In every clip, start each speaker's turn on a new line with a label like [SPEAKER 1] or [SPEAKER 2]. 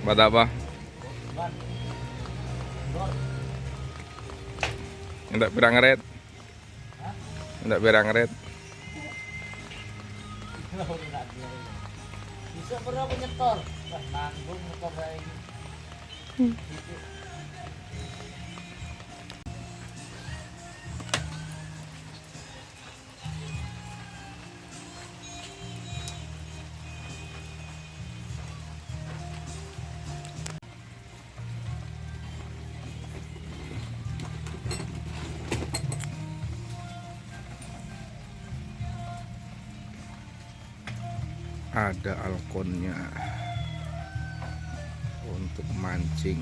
[SPEAKER 1] Buat apa? Enggak pirang red. Enggak pirang red.
[SPEAKER 2] Bisa berapa nyetor? Nanggung nyetor kayak gitu.
[SPEAKER 1] Ada alkonnya untuk mancing.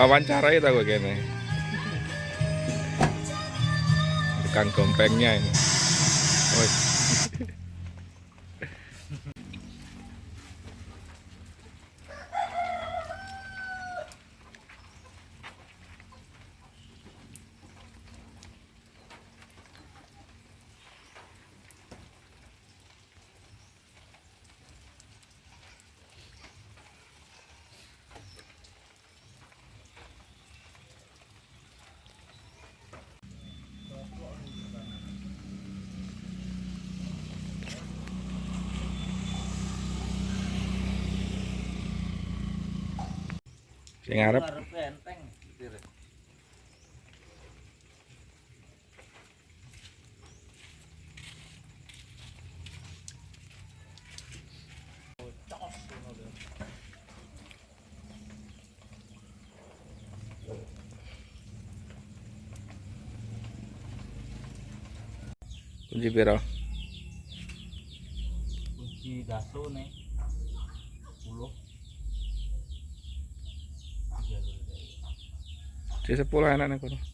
[SPEAKER 1] Wawancara itu gue kayaknya. Bukan gompengnya ini. Oh. Sing ngarep
[SPEAKER 2] Enteng.
[SPEAKER 1] kunci piro?
[SPEAKER 2] Kunci daso nih. 10.
[SPEAKER 1] Di 10 enak nih kono.